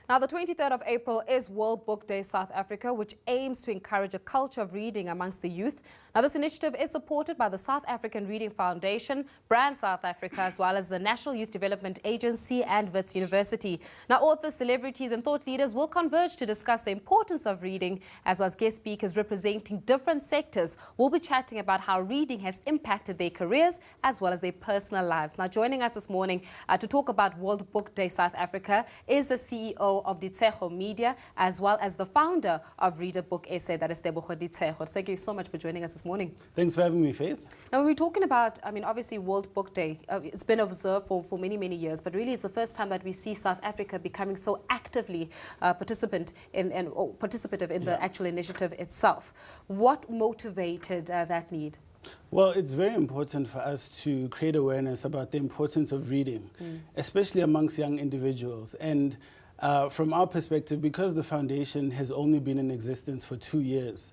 Now, the 23rd of April is World Book Day South Africa, which aims to encourage a culture of reading amongst the youth. Now, this initiative is supported by the South African Reading Foundation, Brand South Africa, as well as the National Youth Development Agency and Wits University. Now, authors, celebrities and thought leaders will converge to discuss the importance of reading, as well as guest speakers representing different sectors will be chatting about how reading has impacted their careers as well as their personal lives. Now, joining us this morning to talk about World Book Day South Africa is the CEO of Ditshego Media, as well as the founder of Reader Book SA, that is Tebogo Ditshego. Thank you so much for joining us this morning. Thanks for having me, Faith. Now, when we're talking about, obviously World Book Day, it's been observed for many, many years, but really it's the first time that we see South Africa becoming so actively participative in the actual initiative itself. What motivated that need? Well, it's very important for us to create awareness about the importance of reading, especially amongst young individuals. And from our perspective, because the foundation has only been in existence for 2 years,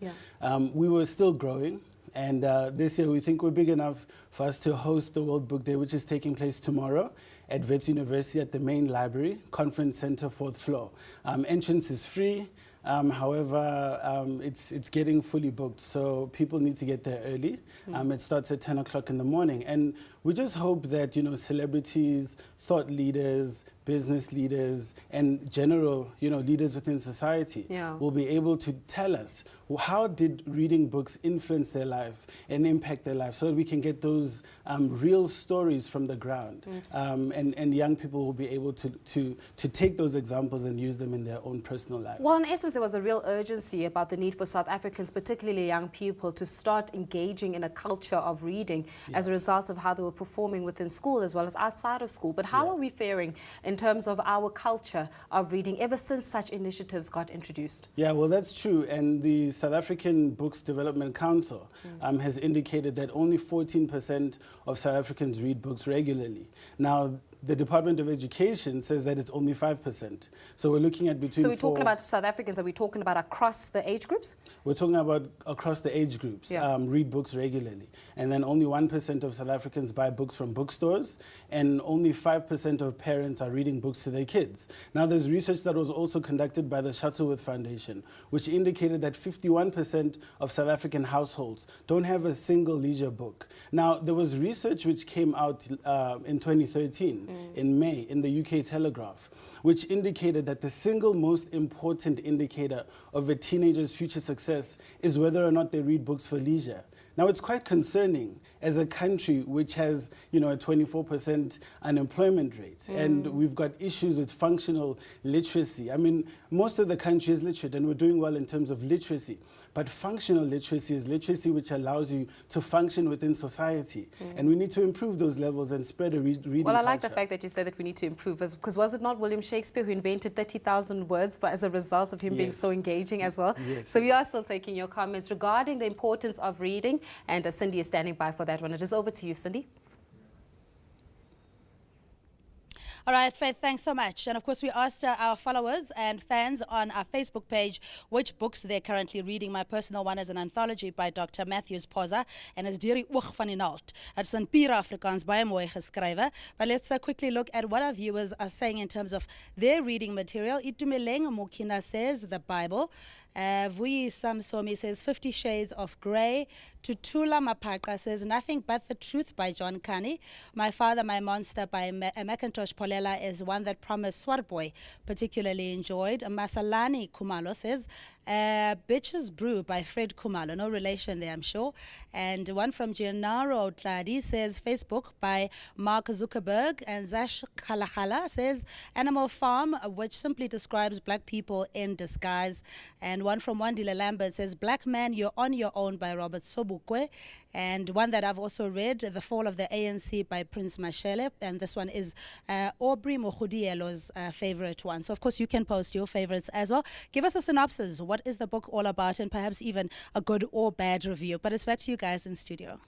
we were still growing. And this year, we think we're big enough for us to host the World Book Day, which is taking place tomorrow at Wits University at the main library, Conference Center, 4th floor. Entrance is free. However, it's getting fully booked, so people need to get there early. It starts at 10 o'clock in the morning. And we just hope that, celebrities, thought leaders, business leaders, and general, leaders within society will be able to tell us how did reading books influence their life and impact their life, so that we can get those real stories from the ground. And young people will be able to take those examples and use them in their own personal lives. Well, in essence, there was a real urgency about the need for South Africans, particularly young people, to start engaging in a culture of reading as a result of how they were performing within school as well as outside of school. But how are we faring in terms of our culture of reading ever since such initiatives got introduced? Yeah, well, that's true. And the South African Books Development Council has indicated that only 14% of South Africans read books regularly. Now, the Department of Education says that it's only 5%. So we're looking at between. So we're talking about South Africans, are we talking about across the age groups? We're talking about across the age groups, read books regularly. And then only 1% of South Africans buy books from bookstores, and only 5% of parents are reading books to their kids. Now, there's research that was also conducted by the Shuttleworth Foundation, which indicated that 51% of South African households don't have a single leisure book. Now, there was research which came out in 2013, in May, in the UK Telegraph, which indicated that the single most important indicator of a teenager's future success is whether or not they read books for leisure. Now, it's quite concerning as a country which has, a 24% unemployment rate, and we've got issues with functional literacy. I mean, most of the country is literate, and we're doing well in terms of literacy. But functional literacy is literacy which allows you to function within society. And we need to improve those levels and spread a reading culture. Well, I like the fact that you said that we need to improve, because was it not William Shakespeare who invented 30,000 words but as a result of him being so engaging as well? So we are still taking your comments regarding the importance of reading, and Cindy is standing by for that one. It is over to you, Cindy. All right, Faith, thanks so much. And of course, we asked our followers and fans on our Facebook page which books they're currently reading. My personal one is an anthology by Dr. Matthews Poza, and is Deur die oog van die naald. It's in pure Afrikaans, baie mooi geskrywe. But let's quickly look at what our viewers are saying in terms of their reading material. Itumeleng Mokina says the Bible. Vuyi Samsomi says 50 Shades of Grey. Tutula Mapaka says Nothing But the Truth by John Kani. My Father, My Monster by Macintosh Polela is one that Promise Swartboy particularly enjoyed. Masalani Kumalo says Bitches Brew by Fred Kumalo. No relation there, I'm sure. And one from Gennaro Tladi says Facebook by Mark Zuckerberg. And Zash Khalakhala says Animal Farm, which simply describes black people in disguise. And one from Wandile Lambert says Black Man, You're on Your Own by Robert Sobukwe. And one that I've also read, The Fall of the ANC by Prince Mashele. And this one is Aubrey Mohudielo's favorite one. So, of course, you can post your favorites as well. Give us a synopsis. What is the book all about? And perhaps even a good or bad review. But it's back to you guys in studio.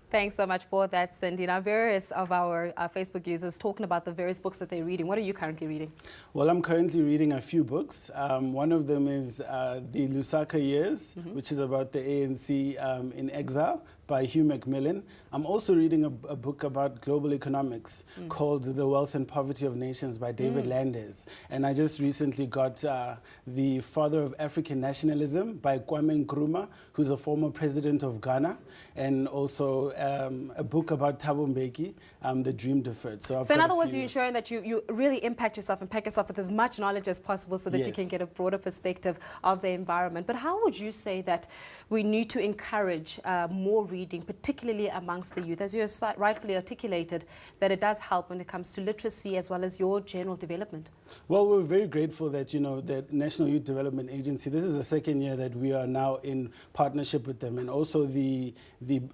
Thanks so much for that, Cindy. Now, various of our Facebook users talking about the various books that they're reading. What are you currently reading? Well, I'm currently reading a few books. One of them is The Lusaka Years, which is about the ANC in exile by Hugh Macmillan. I'm also reading a book about global economics called The Wealth and Poverty of Nations by David Landers. And I just recently got The Father of African Nationalism by Kwame Nkrumah, who's a former president of Ghana, and also a book about Thabo Mbeki, The Dream Deferred. So in other words, you're ensuring that you really impact yourself and pack yourself with as much knowledge as possible so that you can get a broader perspective of the environment. But how would you say that we need to encourage more reading, particularly amongst the youth, as you rightfully articulated, that it does help when it comes to literacy as well as your general development? Well, we're very grateful that, that National Youth Development Agency, this is the second year that we are now in partnership with them, and also the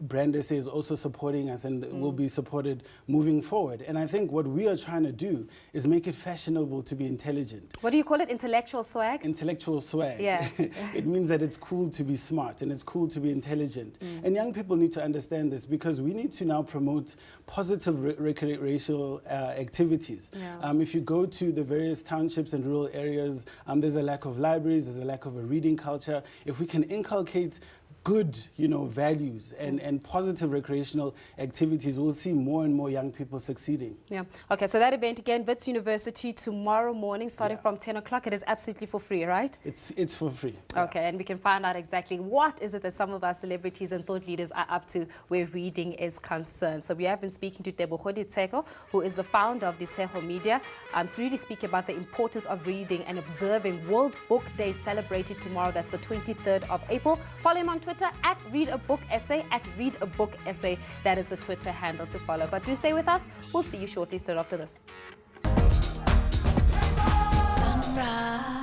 Brand SA is also supporting us and will be supported moving forward. And I think what we are trying to do is make it fashionable to be intelligent. What do you call it? Intellectual swag? Intellectual swag. Yeah. It means that it's cool to be smart and it's cool to be intelligent. And young people need to understand this, because we need to now promote positive recreational activities. Yeah. If you go to the various townships and rural areas, there's a lack of libraries, there's a lack of a reading culture. If we can inculcate good, values and positive recreational activities, we'll see more and more young people succeeding. Yeah. Okay, so that event again, Wits University, tomorrow morning, starting from 10 o'clock. It is absolutely for free, right? It's for free. Okay, and we can find out exactly what is it that some of our celebrities and thought leaders are up to where reading is concerned. So we have been speaking to Tebogo Ditshego, who is the founder of Ditshego Media, to really speak about the importance of reading and observing World Book Day, celebrated tomorrow. That's the 23rd of April. Follow him on Twitter at @ReadABookEssay, @ReadABookEssay. That is the Twitter handle to follow. But do stay with us. We'll see you shortly, straight after this. Sunrise.